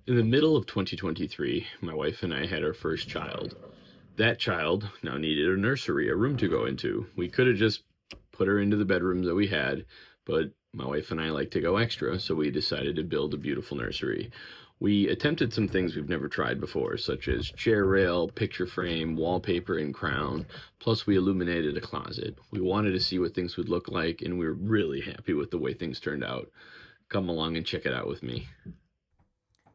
In the middle of 2023, my wife and I had our first child. That child now needed a nursery, a room to go into. We could have just put her into the bedrooms that we had, but my wife and I like to go extra, so we decided to build a beautiful nursery. We attempted some things we've never tried before, such as chair rail, picture frame, wallpaper, and crown. Plus, we illuminated a closet. We wanted to see what things would look like, and we were really happy with the way things turned out. Come along and check it out with me.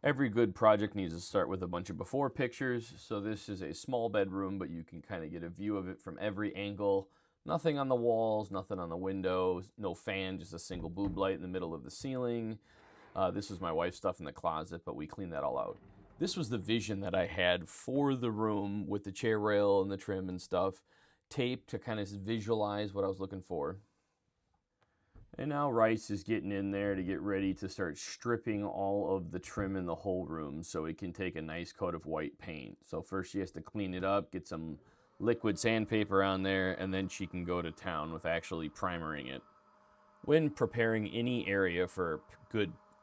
Every good project needs to start with a bunch of before pictures, so this is a small bedroom, but you can kind of get a view of it from every angle. Nothing on the walls, nothing on the windows, no fan, just a single boob light in the middle of the ceiling. This is my wife's stuff in the closet, but we cleaned that all out. This was the vision that I had for the room with the chair rail and the trim and stuff, tape to kind of visualize what I was looking for. And now Rice is getting in there to get ready to start stripping all of the trim in the whole room so it can take a nice coat of white paint. So first she has to clean it up, get some liquid sandpaper on there, and then she can go to town with actually primering it. When preparing any area for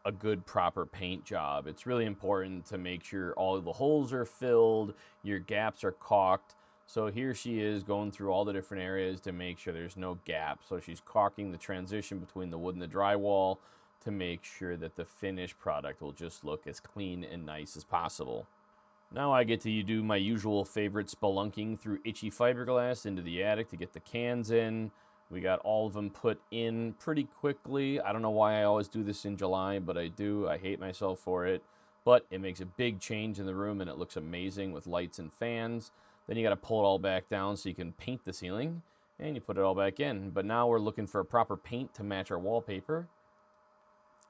a good proper paint job, it's really important to make sure all of the holes are filled, your gaps are caulked. So here she is going through all the different areas to make sure there's no gaps. So she's caulking the transition between the wood and the drywall to make sure that the finished product will just look as clean and nice as possible. Now I get to do my usual favorite, spelunking through itchy fiberglass into the attic to get the cans in. We got all of them put in pretty quickly. I don't know why I always do this in July, but I do. I hate myself for it. But it makes a big change in the room and it looks amazing with lights and fans. Then you got to pull it all back down so you can paint the ceiling, and you put it all back in. But now we're looking for a proper paint to match our wallpaper,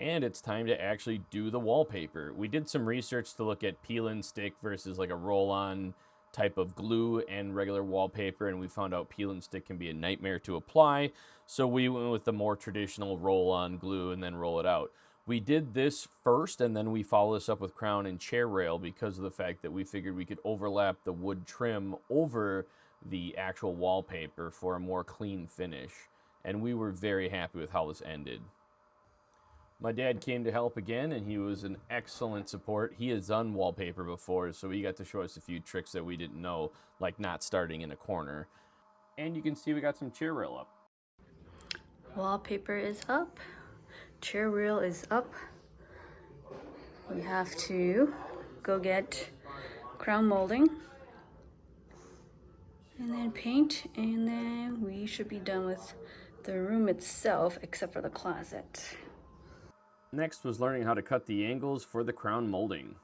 and it's time to actually do the wallpaper. We did some research to look at peel and stick versus like a roll-on type of glue and regular wallpaper, and we found out peel and stick can be a nightmare to apply, so we went with the more traditional roll-on glue and then roll it out. We did this first, and then we follow this up with crown and chair rail because of the fact that we figured we could overlap the wood trim over the actual wallpaper for a more clean finish. And we were very happy with how this ended. My dad came to help again, and he was an excellent support. He has done wallpaper before, so he got to show us a few tricks that we didn't know, like not starting in a corner. And you can see we got some chair rail up. Wallpaper is up. Chair rail is up. We have to go get crown molding and then paint, and then we should be done with the room itself except for the closet. Next was learning how to cut the angles for the crown molding.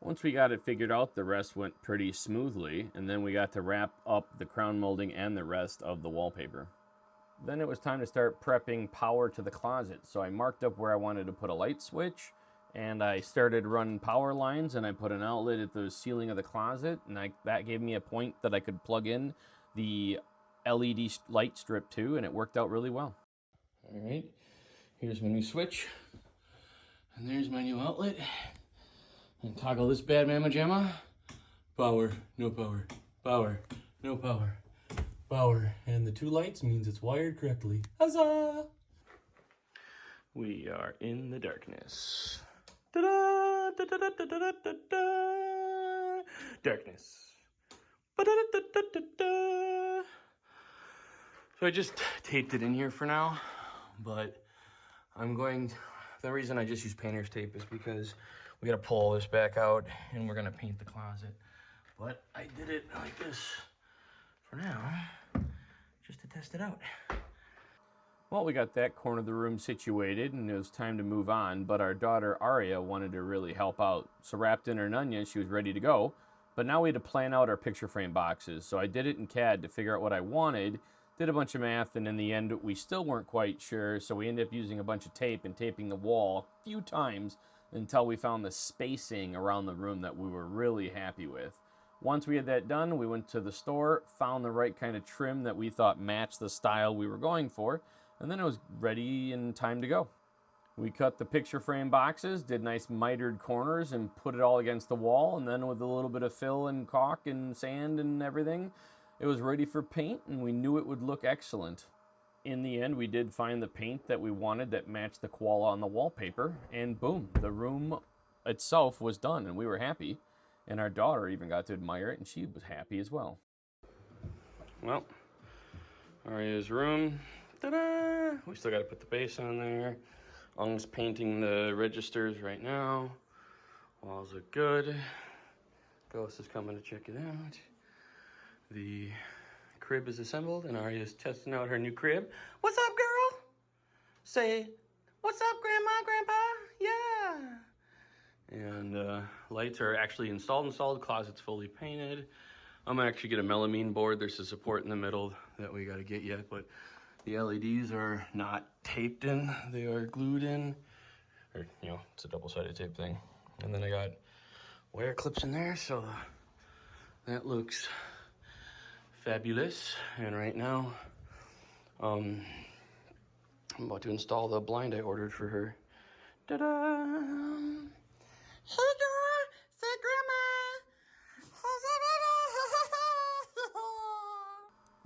Once we got it figured out, the rest went pretty smoothly, and then we got to wrap up the crown molding and the rest of the wallpaper. Then it was time to start prepping power to the closet, so I marked up where I wanted to put a light switch, and I started running power lines, and I put an outlet at the ceiling of the closet, and that gave me a point that I could plug in the LED light strip to, and it worked out really well. All right, here's my new switch, and there's my new outlet. And toggle this bad mama jamma. Power, no power, power, no power, power. And the two lights means it's wired correctly. Huzzah! We are in the darkness. Da-da, da-da-da-da-da-da-da. Darkness. Ba-da-da-da-da-da. So I just taped it in here for now, but the reason I just use painter's tape is because we gotta pull this back out and we're gonna paint the closet. But I did it like this for now, just to test it out. Well, we got that corner of the room situated and it was time to move on, but our daughter Aria wanted to really help out. So wrapped in her nunya, she was ready to go. But now we had to plan out our picture frame boxes. So I did it in CAD to figure out what I wanted, did a bunch of math, and in the end we still weren't quite sure. So we ended up using a bunch of tape and taping the wall a few times until we found the spacing around the room that we were really happy with. Once we had that done, we went to the store, found the right kind of trim that we thought matched the style we were going for, and then it was ready and time to go. We cut the picture frame boxes, did nice mitered corners, and put it all against the wall, and then with a little bit of fill and caulk and sand and everything, it was ready for paint, and we knew it would look excellent. In the end, we did find the paint that we wanted that matched the koala on the wallpaper, and boom, the room itself was done, and we were happy. And our daughter even got to admire it, and she was happy as well. Well, Arya's room. Ta-da! We still got to put the base on there. Ung's painting the registers right now. Walls look good. Ghost is coming to check it out. The crib is assembled, and Arya's testing out her new crib. What's up, girl? Say, what's up, Grandma, Grandpa? Yeah. And lights are actually installed. Closet's fully painted. I'm gonna actually get a melamine board. There's a support in the middle that we gotta get yet, but the LEDs are not taped in. They are glued in. Or, you know, it's a double-sided tape thing. And then I got wire clips in there, so that looks fabulous. And right now, I'm about to install the blind I ordered for her. Ta-da! Hey girl, say grandma.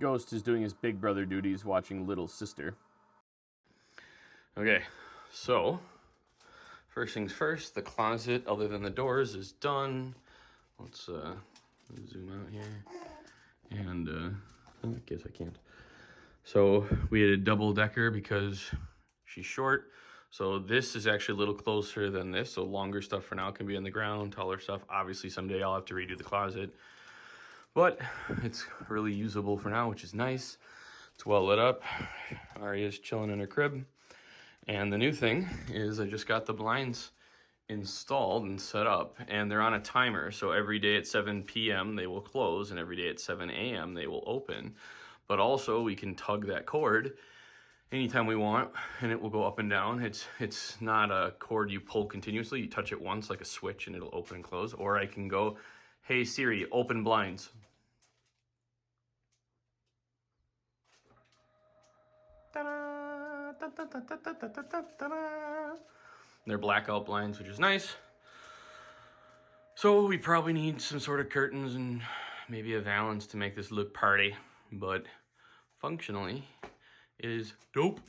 Ghost is doing his big brother duties watching little sister. Okay, so first things first, the closet, other than the doors, is done. Let's zoom out here. And I guess I can't. So we had a double decker because she's short. So this is actually a little closer than this. So longer stuff for now can be on the ground, taller stuff. Obviously someday I'll have to redo the closet. But it's really usable for now, which is nice. It's well lit up. Arya's chilling in her crib. And the new thing is I just got the blinds installed and set up, and they're on a timer. So every day at 7 p.m. they will close, and every day at 7 a.m. they will open. But also we can tug that cord anytime we want, and it will go up and down. It's not a cord you pull continuously. You touch it once like a switch and it'll open and close. Or I can go, hey Siri, open blinds. Ta-da, ta-da-ta-ta-ta-ta-ta-ta. They're blackout blinds, which is nice. So we probably need some sort of curtains and maybe a valance to make this look party, but functionally it is dope.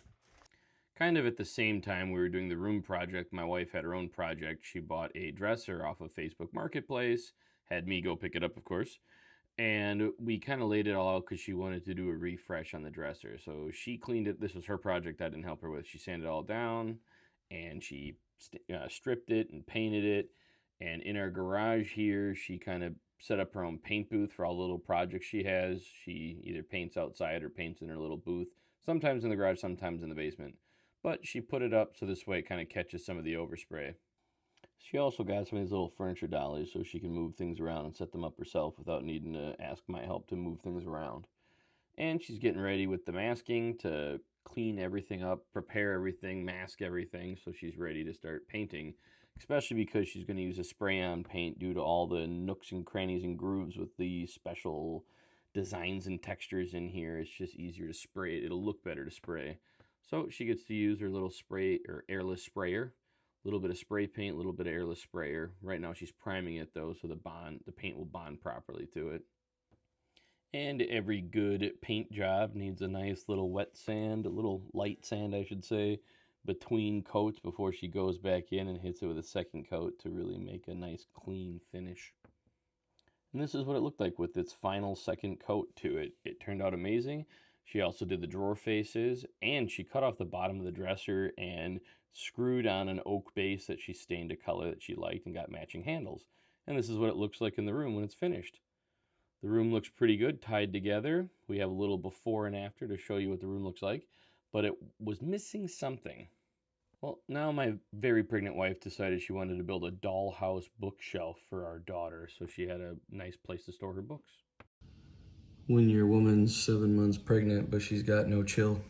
Kind of at the same time we were doing the room project, my wife had her own project. She bought a dresser off of Facebook Marketplace, had me go pick it up, of course. And we kind of laid it all out because she wanted to do a refresh on the dresser. So she cleaned it. This was her project I didn't help her with. She sanded it all down, and she stripped it and painted it. And in our garage here, she kind of set up her own paint booth for all the little projects she has. She either paints outside or paints in her little booth, sometimes in the garage, sometimes in the basement. But she put it up so this way it kind of catches some of the overspray. She also got some of these little furniture dollies so she can move things around and set them up herself without needing to ask my help to move things around. And she's getting ready with the masking to clean everything up, prepare everything, mask everything, so she's ready to start painting, especially because she's going to use a spray-on paint due to all the nooks and crannies and grooves with the special designs and textures in here. It's just easier to spray it. It'll look better to spray. So she gets to use her little spray or airless sprayer. A little bit of spray paint, a little bit of airless sprayer. Right now she's priming it though, so the paint will bond properly to it. And every good paint job needs a nice little wet sand, a little light sand I should say, between coats before she goes back in and hits it with a second coat to really make a nice clean finish. And this is what it looked like with its final second coat to it. It turned out amazing. She also did the drawer faces, and she cut off the bottom of the dresser and screwed on an oak base that she stained a color that she liked and got matching handles. And this is what it looks like in the room when it's finished. The room looks pretty good, tied together. We have a little before and after to show you what the room looks like, but it was missing something. Well, now my very pregnant wife decided she wanted to build a dollhouse bookshelf for our daughter, so she had a nice place to store her books. When your woman's 7 months pregnant, but she's got no chill.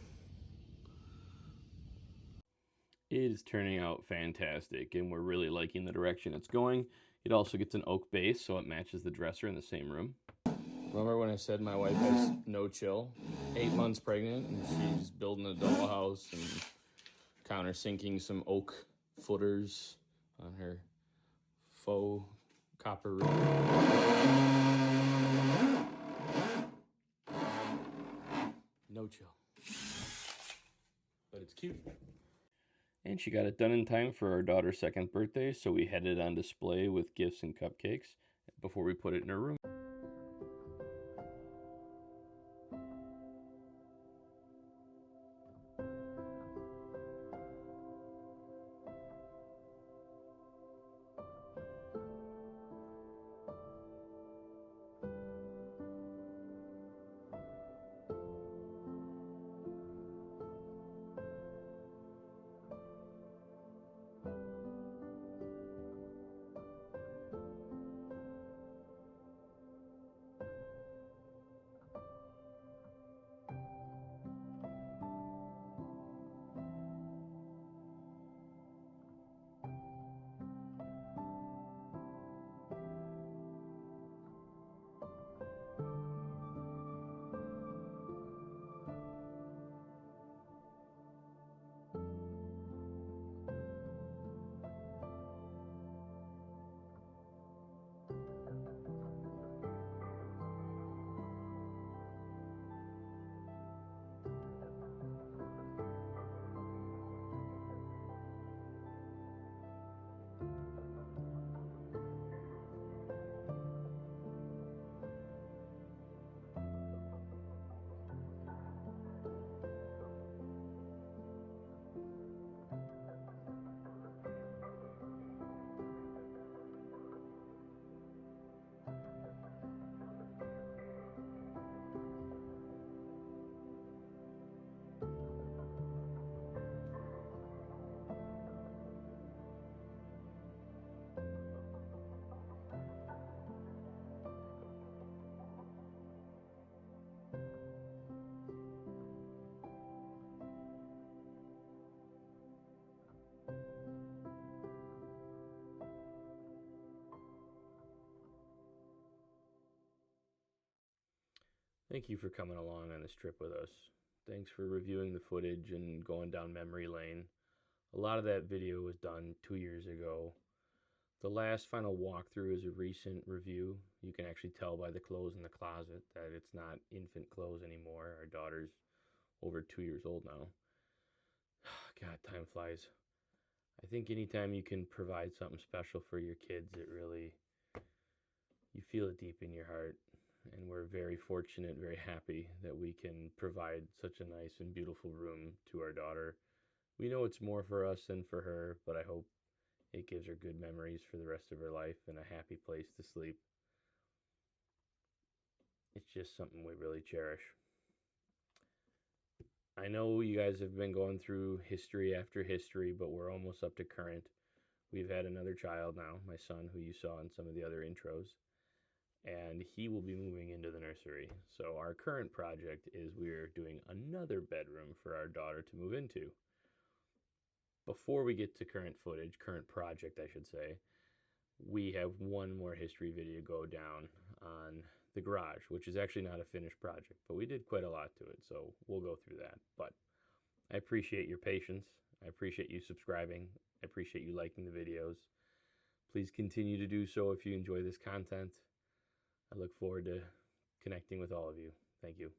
It is turning out fantastic, and we're really liking the direction it's going. It also gets an oak base, so it matches the dresser in the same room. Remember when I said my wife has no chill? 8 months pregnant, and she's building a dollhouse and countersinking some oak footers on her faux copper roof. No chill. but it's cute. And she got it done in time for our daughter's 2nd birthday, so we had it on display with gifts and cupcakes before we put it in her room. Thank you for coming along on this trip with us. Thanks for reviewing the footage and going down memory lane. A lot of that video was done 2 years ago. The last final walkthrough is a recent review. You can actually tell by the clothes in the closet that it's not infant clothes anymore. Our daughter's over 2 years old now. God, time flies. I think anytime you can provide something special for your kids, it really, you feel it deep in your heart. And we're very fortunate, very happy that we can provide such a nice and beautiful room to our daughter. We know it's more for us than for her, but I hope it gives her good memories for the rest of her life and a happy place to sleep. It's just something we really cherish. I know you guys have been going through history after history, but we're almost up to current. We've had another child now, my son, who you saw in some of the other intros, and he will be moving into the nursery. So our current project is we're doing another bedroom for our daughter to move into. Before we get to current project, I should say, we have one more history video go down on the garage, which is actually not a finished project, but we did quite a lot to it, so we'll go through that. But I appreciate your patience. I appreciate you subscribing. I appreciate you liking the videos. Please continue to do so if you enjoy this content. I look forward to connecting with all of you. Thank you.